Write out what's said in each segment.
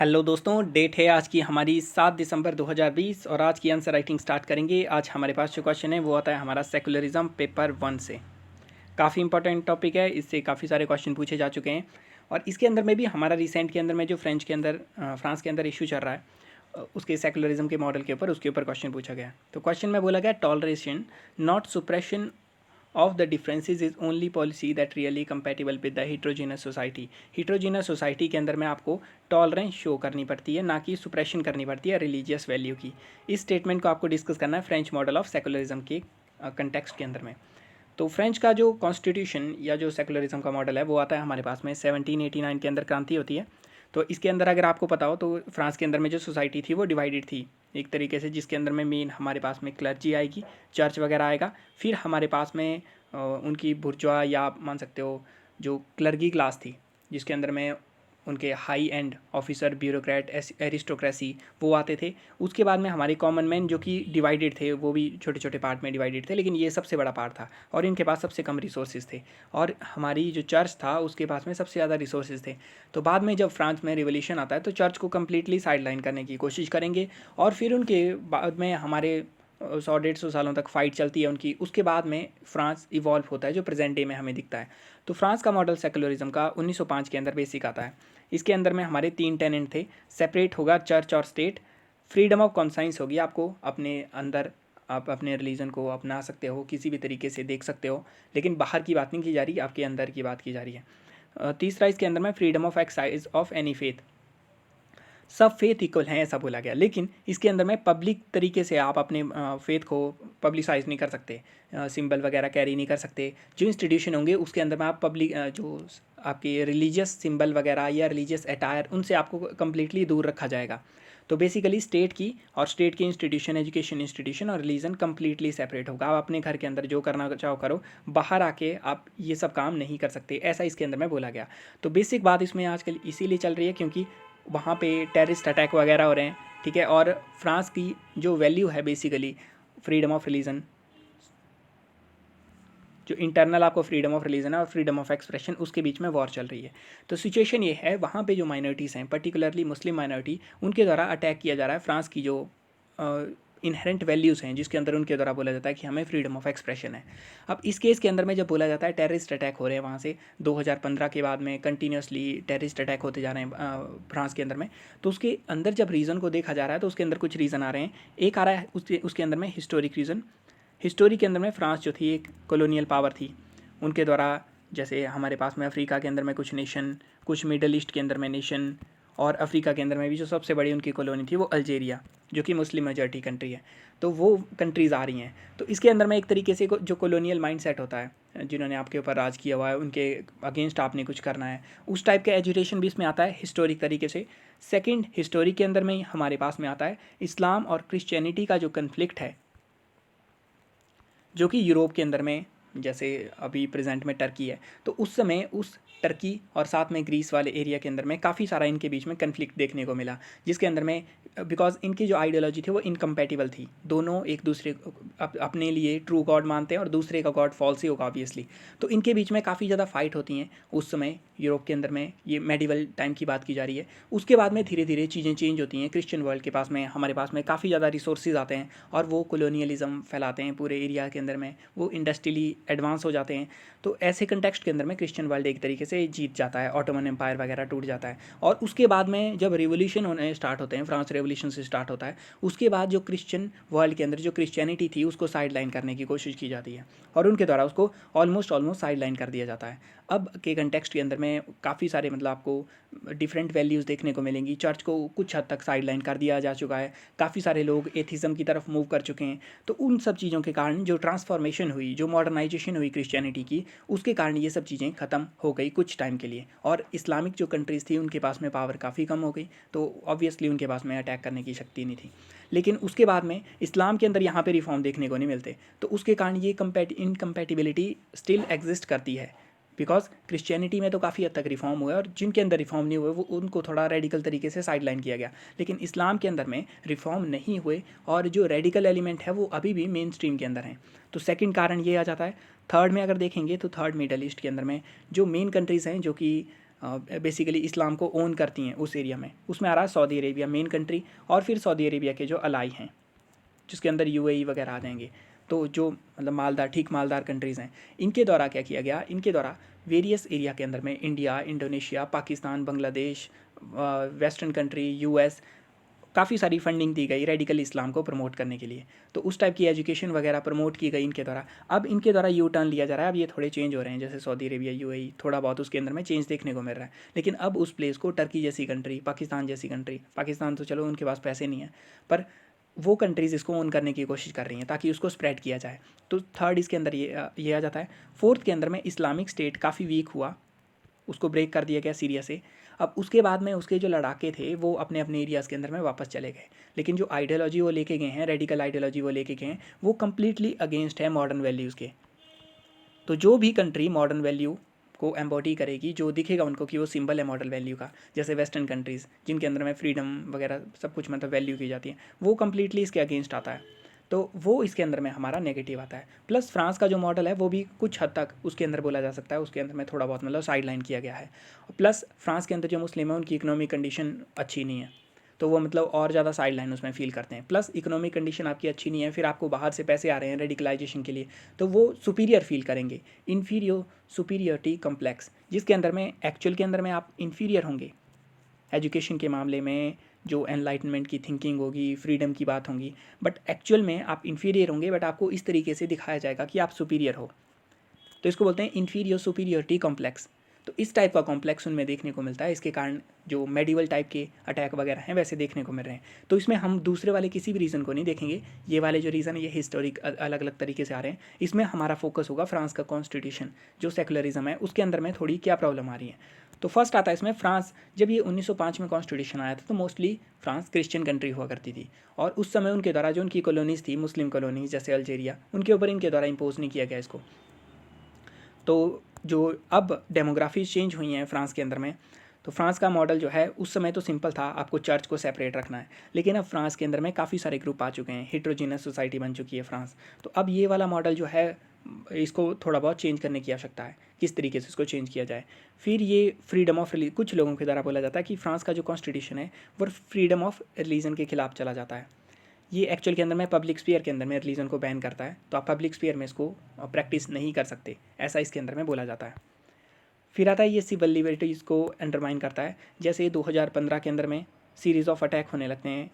Hello दोस्तों, date है आज की हमारी 7 दिसंबर 2020 और आज की आंसर राइटिंग स्टार्ट करेंगे। आज हमारे पास जो क्वेश्चन है वो आता है हमारा सेकुलरिज्म पेपर 1 से। काफ़ी इंपॉर्टेंट टॉपिक है, इससे काफ़ी सारे क्वेश्चन पूछे जा चुके हैं और इसके अंदर में भी हमारा रिसेंट के अंदर में जो फ्रांस के अंदर इशू चल रहा है उसके सेकुलरिज्म के मॉडल के ऊपर उसके ऊपर क्वेश्चन पूछा गया। तो क्वेश्चन में बोला गया toleration not suppression of the differences is only policy that really compatible with the heterogeneous society। heterogeneous society के अंदर में आपको टॉलरेंस शो करनी पड़ती है, ना कि सुप्रेशन करनी पड़ती है रिलीजियस वैल्यू की। इस स्टेटमेंट को आपको डिस्कस करना है फ्रेंच मॉडल ऑफ सेकुलरिज्म के कंटेक्स्ट के अंदर में। तो फ्रेंच का जो कॉन्स्टिट्यूशन या जो सेकुलरिज्म का मॉडल है वो आता है हमारे पास में 1789 के अंदर क्रांति होती है। तो इसके अंदर अगर आपको पता हो तो फ्रांस के अंदर में जो सोसाइटी थी वो डिवाइडेड थी एक तरीके से, जिसके अंदर में मेन हमारे पास में क्लर्जी आएगी, चर्च वगैरह आएगा। फिर हमारे पास में उनकी बुर्जुआ या आप मान सकते हो जो क्लर्गी क्लास थी, जिसके अंदर में उनके high and officer, bureaucrat, aristocracy वो आते थे। उसके बाद में हमारे कॉमन मैन जो कि डिवाइडेड थे, वो भी छोटे छोटे पार्ट में डिवाइडेड थे, लेकिन ये सबसे बड़ा पार्ट था और इनके पास सबसे कम रिसोर्सेज थे। और हमारी जो चर्च था उसके पास में सबसे ज़्यादा रिसोर्सेज थे। तो बाद में जब फ्रांस में रिवोल्यूशन आता है तो चर्च को कम्प्लीटली साइड लाइन करने की कोशिश करेंगे और फिर उनके बाद में हमारे 100-150 सालों तक फाइट चलती है उनकी। उसके बाद में फ्रांस इवॉल्व होता है जो प्रेजेंट डे में हमें दिखता है। तो फ्रांस का मॉडल सेकुलरिज्म का 1905 के अंदर बेसिक आता है। इसके अंदर में हमारे 3 टेनेंट थे। सेपरेट होगा चर्च और स्टेट, फ्रीडम ऑफ कॉन्साइंस होगी, आपको अपने अंदर आप अपने रिलीजन को अपना सकते हो, किसी भी तरीके से देख सकते हो, लेकिन बाहर की बात नहीं की जा रही, आपके अंदर की बात की जा रही है। तीसरा इसके अंदर में freedom of excise of any faith, सब फेथ इक्वल हैं ऐसा बोला गया, लेकिन इसके अंदर में पब्लिक तरीके से आप अपने फेथ को पब्लिसाइज नहीं कर सकते, सिंबल वगैरह कैरी नहीं कर सकते। जो इंस्टीट्यूशन होंगे उसके अंदर में आप पब्लिक जो आपके रिलीजियस सिंबल वगैरह या रिलीजियस अटायर, उनसे आपको कम्प्लीटली दूर रखा जाएगा। तो बेसिकली स्टेट की और स्टेट के इंस्टीट्यूशन, एजुकेशन इंस्टीट्यूशन और रिलीजन कम्प्लीटली सेपरेट होगा। आप अपने घर के अंदर जो करना चाहो करो, बाहर आके आप ये सब काम नहीं कर सकते, ऐसा इसके अंदर में बोला गया। तो बेसिक बात इसमें आजकल इसीलिए चल रही है क्योंकि वहाँ पे टेररिस्ट अटैक वगैरह हो रहे हैं, ठीक है। और फ्रांस की जो वैल्यू है बेसिकली फ्रीडम ऑफ रिलीजन, जो इंटरनल आपको फ्रीडम ऑफ रिलीजन है और फ्रीडम ऑफ एक्सप्रेशन, उसके बीच में वॉर चल रही है। तो सिचुएशन ये है, वहाँ पे जो माइनॉरिटीज़ हैं, पर्टिकुलरली मुस्लिम माइनॉरिटी, उनके द्वारा अटैक किया जा रहा है। फ्रांस की जो इनहेरेंट वैल्यूज़ हैं जिसके अंदर उनके द्वारा बोला जाता है कि हमें फ्रीडम ऑफ एक्सप्रेशन है। अब इस केस के अंदर में जब बोला जाता है टेररिस्ट अटैक हो रहे हैं वहाँ से 2015 के बाद में कंटिन्यूसली टेररिस्ट अटैक होते जा रहे हैं फ्रांस के अंदर में, तो उसके अंदर जब रीज़न को देखा जा रहा है तो उसके अंदर कुछ रीज़न आ रहे हैं। एक आ रहा है उसके अंदर में हिस्टोरिक रीज़न। हिस्टोरी के अंदर में फ्रांस जो थी एक कॉलोनियल पावर थी, उनके द्वारा जैसे हमारे पास में अफ्रीका के अंदर में कुछ नेशन, कुछ मिडल ईस्ट के अंदर में नेशन, और अफ्रीका के अंदर में भी जो सबसे बड़ी उनकी कॉलोनी थी वो अल्जेरिया, जो कि मुस्लिम मेजॉरिटी कंट्री है। तो वो कंट्रीज़ आ रही हैं। तो इसके अंदर में एक तरीके से जो कॉलोनियल माइंडसेट होता है, जिन्होंने आपके ऊपर राज किया हुआ है, उनके अगेंस्ट आपने कुछ करना है, उस टाइप का एजुकेशन भी इसमें आता है हिस्टोरिक तरीके से। सेकंड, हिस्टोरी के अंदर में हमारे पास में आता है इस्लाम और क्रिश्चियनिटी का जो कन्फ्लिक्ट है, जो कि यूरोप के अंदर में जैसे अभी प्रेजेंट में टर्की है, तो उस समय उस टर्की और साथ में ग्रीस वाले एरिया के अंदर में काफ़ी सारा इनके बीच में कन्फ्लिक्ट देखने को मिला, जिसके अंदर में बिकॉज इनकी जो आइडियोलॉजी थी वो इनकम्पैटिबल थी। दोनों एक दूसरे को अपने लिए ट्रू गॉड मानते हैं और दूसरे का गॉड फॉल्स ही होगा ऑब्वियसली। तो इनके बीच में काफ़ी ज़्यादा फाइट होती हैं उस समय यूरोप के अंदर में। ये मेडिवल टाइम की बात की जा रही है। उसके बाद में धीरे धीरे चीज़ें चेंज होती हैं। क्रिश्चियन वर्ल्ड के पास में हमारे पास में काफ़ी ज़्यादा रिसोर्सेज आते हैं और वो कोलोनियलिज्म फैलाते हैं पूरे एरिया के अंदर में, वो इंडस्ट्रियली एडवांस हो जाते हैं। तो ऐसे कंटेक्स्ट के अंदर में क्रिश्चियन वर्ल्ड एक तरीके से जीत जाता है, ऑटोमन एम्पायर वगैरह टूट जाता है। और उसके बाद में जब रिवोल्यूशन होने स्टार्ट होते हैं, फ्रांस रेवोल्यूशन से स्टार्ट होता है, उसके बाद जो क्रिश्चियन वर्ल्ड के अंदर जो क्रिश्चियनिटी थी उसको साइड लाइन करने की कोशिश की जाती है और उनके द्वारा उसको ऑलमोस्ट साइड लाइन कर दिया जाता है। अब के कंटेक्स्ट के अंदर में काफ़ी सारे मतलब आपको डिफरेंट वैल्यूज़ देखने को मिलेंगी। चर्च को कुछ हद तक साइड लाइन कर दिया जा चुका है, काफ़ी सारे लोग एथिज़म की तरफ मूव कर चुके हैं। तो उन सब चीज़ों के कारण जो ट्रांसफॉर्मेशन हुई, जो मॉडर्नाइजेशन हुई क्रिश्चियनिटी की, उसके कारण ये सब चीज़ें ख़त्म हो गई कुछ टाइम के लिए। और इस्लामिक जो कंट्रीज़ थी उनके पास में पावर काफ़ी कम हो गई, तो ऑब्वियसली उनके पास में अटैक करने की शक्ति नहीं थी। लेकिन उसके बाद में इस्लाम के अंदर यहाँ पे रिफॉर्म देखने को नहीं मिलते, तो उसके कारण ये इनकम्पैटिबिलिटी स्टिल एग्जिस्ट करती है। बिकॉज क्रिश्चियनिटी में तो काफ़ी हद तक रिफॉर्म हुआ और जिनके अंदर रिफॉर्म नहीं हुए वो उनको थोड़ा रेडिकल तरीके से साइड लाइन किया गया। लेकिन इस्लाम के अंदर में रिफॉर्म नहीं हुए और जो रेडिकल एलिमेंट है वो अभी भी मेन स्ट्रीम के अंदर हैं। तो सेकंड कारण ये आ जाता है। थर्ड में अगर देखेंगे तो थर्ड मिडल ईस्ट के अंदर में जो मेन कंट्रीज़ हैं जो कि बेसिकली इस्लाम को ओन करती हैं उस एरिया में, उसमें आ रहा है सऊदी अरेबिया मेन कंट्री, और फिर सऊदी अरेबिया के जो अलाई हैं जिसके अंदर यूएई वगैरह आ जाएंगे। तो जो मतलब मालदार, ठीक मालदार कंट्रीज़ हैं, इनके द्वारा क्या किया गया, इनके द्वारा वेरियस एरिया के अंदर में India, Indonesia, Pakistan, Bangladesh, western country, US, काफ़ी सारी फंडिंग दी गई रेडिकल इस्लाम को प्रमोट करने के लिए। तो उस टाइप की एजुकेशन वगैरह प्रमोट की गई इनके द्वारा। अब इनके द्वारा यू टर्न लिया जा रहा है, अब ये थोड़े चेंज हो रहे हैं, जैसे सऊदी अरेबिया, यूएई, थोड़ा बहुत उसके अंदर में चेंज देखने को मिल रहा है। लेकिन अब उस प्लेस को टर्की जैसी कंट्री, पाकिस्तान जैसी कंट्री, पाकिस्तान तो चलो उनके पास पैसे नहीं है, पर वो कंट्रीज़ इसको ओन करने की कोशिश कर रही हैं ताकि उसको स्प्रेड किया जाए। तो थर्ड इसके अंदर ये आ जाता है। फोर्थ के अंदर में इस्लामिक स्टेट काफ़ी वीक हुआ, उसको ब्रेक कर दिया गया सीरिया से। अब उसके बाद में उसके जो लड़ाके थे वो अपने अपने एरियाज़ के अंदर में वापस चले गए, लेकिन जो आइडियोलॉजी वो लेके गए हैं, रेडिकल आइडियोलॉजी वो लेके गए हैं, वो कम्प्लीटली अगेंस्ट है मॉडर्न वैल्यूज़ के। तो जो भी कंट्री मॉडर्न वैल्यू को एम्बॉडी करेगी, जो दिखेगा उनको कि वो सिंबल है मॉडर्न वैल्यू का, जैसे वेस्टर्न कंट्रीज़ जिनके अंदर में फ्रीडम वगैरह सब कुछ मतलब वैल्यू की जाती है, वो कम्प्लीटली इसके अगेंस्ट आता है। तो वो इसके अंदर में हमारा नेगेटिव आता है। प्लस फ्रांस का जो मॉडल है वो भी कुछ हद तक उसके अंदर बोला जा सकता है, उसके अंदर में थोड़ा बहुत मतलब साइड लाइन किया गया है। प्लस फ्रांस के अंदर जो मुस्लिम है उनकी इकोनॉमिक कंडीशन अच्छी नहीं है, तो वो मतलब और ज़्यादा साइड लाइन उसमें फील करते हैं। प्लस इकोनॉमिक कंडीशन आपकी अच्छी नहीं है, फिर आपको बाहर से पैसे आ रहे हैं रेडिकलाइजेशन के लिए, तो वो सुपीरियर फील करेंगे। इन्फीरियर सुपीरियरिटी कम्प्लेक्स, जिसके अंदर में एक्चुअल के अंदर में आप इन्फीरियर होंगे एजुकेशन के मामले में, जो एनलाइटनमेंट की थिंकिंग होगी, फ्रीडम की बात होगी, बट एक्चुअल में आप इन्फीरियर होंगे, बट आपको इस तरीके से दिखाया जाएगा कि आप सुपीरियर हो। तो इसको बोलते हैं इन्फीरियर सुपीरियरिटी कॉम्प्लेक्स। तो इस टाइप का कॉम्प्लेक्स उनमें देखने को मिलता है, इसके कारण जो मेडिवल टाइप के अटैक वगैरह हैं वैसे देखने को मिल रहे हैं। तो इसमें हम दूसरे वाले किसी भी रीज़न को नहीं देखेंगे, ये वाले जो रीज़न है ये हिस्टोरिक अलग अलग तरीके से आ रहे हैं। इसमें हमारा फोकस होगा फ्रांस का कॉन्स्टिट्यूशन, जो सेकुलरिज्म है उसके अंदर में थोड़ी क्या प्रॉब्लम आ रही है। तो फर्स्ट आता है इसमें फ्रांस। जब ये 1905 में कॉन्स्टिट्यूशन आया था तो मोस्टली फ्रांस क्रिश्चियन कंट्री हुआ करती थी, और उस समय उनके द्वारा जो उनकी कॉलोनीज़ थी, मुस्लिम कॉलोनीज़ जैसे अल्जीरिया, उनके ऊपर इनके द्वारा इम्पोज नहीं किया गया इसको। तो जो अब डेमोग्राफी चेंज हुई हैं फ्रांस के अंदर में, तो फ्रांस का मॉडल जो है उस समय तो सिंपल था, आपको चर्च को सेपरेट रखना है, लेकिन अब फ्रांस के अंदर में काफ़ी सारे ग्रुप आ चुके हैं, हिट्रोजीनस सोसाइटी बन चुकी है फ्रांस। तो अब ये वाला मॉडल जो है इसको थोड़ा बहुत चेंज करने की आवश्यकता है, किस तरीके से इसको चेंज किया जाए। फिर ये फ्रीडम ऑफ रिलीजन, कुछ लोगों के द्वारा बोला जाता है कि फ्रांस का जो कॉन्स्टिट्यूशन है वो फ्रीडम ऑफ रिलीजन के खिलाफ चला जाता है। ये एक्चुअल के अंदर में पब्लिक स्फीयर के अंदर में रिलीजन को बैन करता है, तो आप पब्लिक स्फीयर में इसको प्रैक्टिस नहीं कर सकते, ऐसा इसके अंदर में बोला जाता है। फिर आता है ये सिविल लिबर्टीज़ को अंडरमाइन करता है, जैसे 2015 के अंदर में सीरीज़ ऑफ अटैक होने लगते हैं,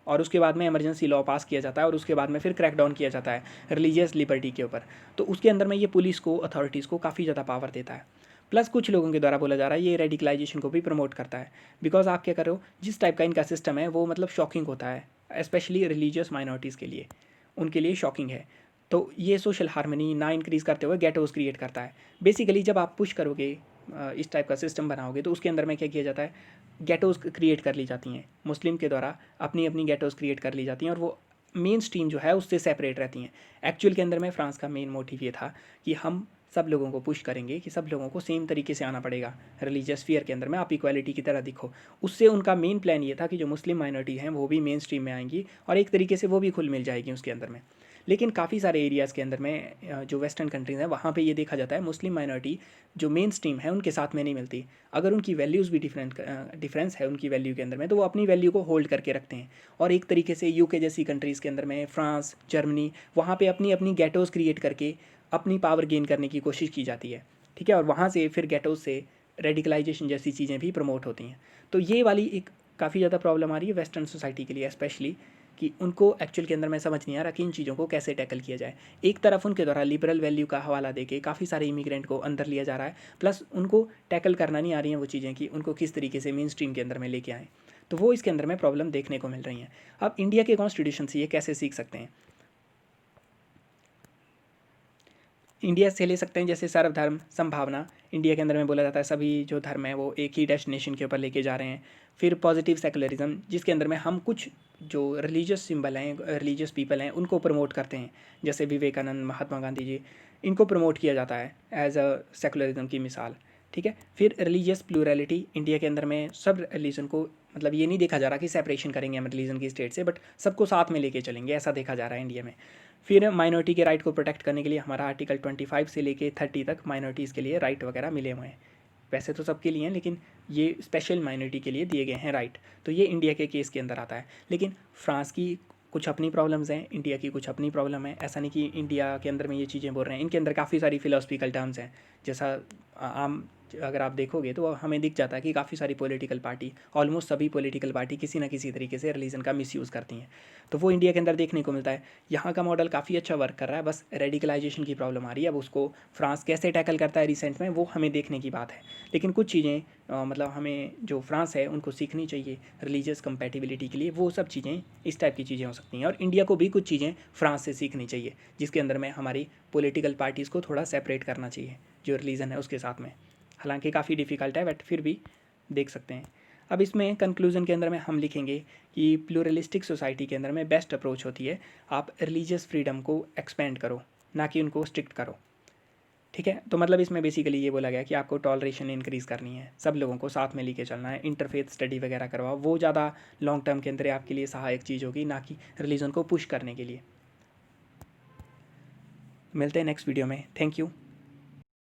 और उसके बाद में इमरजेंसी लॉ पास किया जाता है, और उसके बाद में फिर क्रैकडाउन किया जाता है रिलीजियस लिबर्टी के ऊपर। तो उसके अंदर में ये पुलिस को, अथॉरिटीज़ को काफ़ी ज़्यादा पावर देता है। प्लस कुछ लोगों के द्वारा बोला जा रहा है ये रेडिकलाइजेशन को भी प्रमोट करता है, बिकॉज आप क्या कर रहे हो, जिस टाइप का इनका सिस्टम है वो मतलब शॉकिंग होता है, स्पेशली रिलीजियस माइनॉरिटीज़ के लिए, उनके लिए शॉकिंग है। तो ये सोशल हार्मनी ना इंक्रीज़ करते हुए गेटोज़ क्रिएट करता है। बेसिकली जब आप पुश करोगे, इस टाइप का सिस्टम बनाओगे, तो उसके अंदर में क्या किया जाता है, गेटोज़ क्रिएट कर ली जाती हैं, मुस्लिम के द्वारा अपनी अपनी गेटोज़ क्रिएट कर ली जाती हैं, और वो मेन स्ट्रीम जो है उससे सेपरेट रहती हैं। एक्चुअल के अंदर में फ्रांस का मेन मोटिव ये था कि हम सब लोगों को पुश करेंगे कि सब लोगों को सेम तरीके से आना पड़ेगा रिलीजियस फियर के अंदर में, आप इक्वालिटी की तरह दिखो। उससे उनका मेन प्लान ये था कि जो मुस्लिम माइनॉरिटी हैं वो भी मेन स्ट्रीम में आएंगी, और एक तरीके से वो भी खुल मिल जाएगी उसके अंदर में। लेकिन काफ़ी सारे एरियाज़ के अंदर में जो वेस्टर्न कंट्रीज़ हैं वहाँ पे ये देखा जाता है मुस्लिम माइनॉरिटी जो मेन स्ट्रीम है उनके साथ में नहीं मिलती। अगर उनकी वैल्यूज़ भी डिफरेंस है उनकी वैल्यू के अंदर में, तो वो अपनी वैल्यू को होल्ड करके रखते हैं। और एक तरीके से यूके जैसी कंट्रीज़ के अंदर में, फ्रांस, जर्मनी, वहाँ पे अपनी अपनी गेटोज़ क्रिएट करके अपनी पावर गेन करने की कोशिश की जाती है, ठीक है, और वहाँ से फिर गेटोज़ से रेडिकलाइजेशन जैसी चीज़ें भी प्रमोट होती हैं। तो ये वाली एक काफ़ी ज़्यादा प्रॉब्लम आ रही है वेस्टर्न सोसाइटी के लिए स्पेशली, कि उनको एक्चुअल के अंदर में समझ नहीं आ रहा कि इन चीज़ों को कैसे टैकल किया जाए। एक तरफ उनके द्वारा लिबरल वैल्यू का हवाला देके काफ़ी सारे इमिग्रेंट को अंदर लिया जा रहा है, प्लस उनको टैकल करना नहीं आ रही हैं वो चीज़ें कि उनको किस तरीके से मेन स्ट्रीम के अंदर में लेके आएँ। तो वो इसके अंदर में प्रॉब्लम देखने को मिल रही हैं। अब इंडिया के कॉन्स्टिट्यूशन से ये कैसे सीख सकते हैं, इंडिया से ले सकते हैं, जैसे सर्वधर्म संभावना, इंडिया के अंदर में बोला जाता है सभी जो धर्म है वो एक ही डेस्टिनेशन के ऊपर लेके जा रहे हैं। फिर पॉजिटिव सेकुलरिज्म, जिसके अंदर में हम कुछ जो रिलीजियस सिंबल हैं, रिलीजियस पीपल हैं, उनको प्रमोट करते हैं, जैसे विवेकानंद, महात्मा गांधी जी, इनको प्रमोट किया जाता है एज अ सेकुलरिज्म की मिसाल, ठीक है। फिर रिलीजियस प्लूरलिटी, इंडिया के अंदर में सब रिलीजन को, मतलब ये नहीं देखा जा रहा कि सेपरेशन करेंगे हम रिलीजन की स्टेट से, बट सबको साथ में लेके चलेंगे, ऐसा देखा जा रहा है इंडिया में। फिर माइनॉरिटी के राइट को प्रोटेक्ट करने के लिए हमारा आर्टिकल 25 से लेके 30 तक माइनॉरिटीज़ के लिए राइट वगैरह मिले हुए हैं। वैसे तो सबके लिए हैं, लेकिन ये स्पेशल माइनॉरिटी के लिए दिए गए हैं राइट। तो ये इंडिया के केस के अंदर आता है। लेकिन फ्रांस की कुछ अपनी प्रॉब्लम्स हैं, इंडिया की कुछ अपनी प्रॉब्लम है। ऐसा नहीं कि इंडिया के अंदर में ये चीज़ें बोल रहे हैं, इनके अंदर काफ़ी सारी फिलोसफिकल टर्म्स हैं। जैसा आम अगर आप देखोगे तो हमें दिख जाता है कि काफ़ी सारी पॉलिटिकल पार्टी, ऑलमोस्ट सभी पॉलिटिकल पार्टी किसी ना किसी तरीके से रिलीजन का मिसयूज़ करती हैं। तो वो इंडिया के अंदर देखने को मिलता है। यहाँ का मॉडल काफ़ी अच्छा वर्क कर रहा है, बस रेडिकलाइजेशन की प्रॉब्लम आ रही है। अब उसको फ्रांस कैसे टैकल करता है रिसेंट में, वो हमें देखने की बात है। लेकिन कुछ चीज़ें मतलब हमें जो फ्रांस है उनको सीखनी चाहिए रिलीजियस कंपैटिबिलिटी के लिए। वो सब चीज़ें इस टाइप की चीज़ें हो सकती हैं। और इंडिया को भी कुछ चीज़ें फ्रांस से सीखनी चाहिए, जिसके अंदर में हमारी पॉलिटिकल पार्टीज़ को थोड़ा सेपरेट करना चाहिए जो रिलीजन है उसके साथ में। हालांकि काफ़ी डिफ़िकल्ट है, बट फिर भी देख सकते हैं। अब इसमें कंक्लूज़न के अंदर में हम लिखेंगे कि प्लूरलिस्टिक सोसाइटी के अंदर में बेस्ट अप्रोच होती है आप रिलीजियस फ्रीडम को एक्सपेंड करो, ना कि उनको स्ट्रिक्ट करो। ठीक है, तो मतलब इसमें बेसिकली ये बोला गया कि आपको टॉलरेशन इंक्रीज़ करनी है, सब लोगों को साथ में लेके चलना है, इंटरफेथ स्टडी वगैरह करवाओ। वो ज़्यादा लॉन्ग टर्म के अंदर आपके लिए सहायक चीज़ होगी, ना कि रिलीजन को पुश करने के लिए। मिलते हैं नेक्स्ट वीडियो में। Thank you.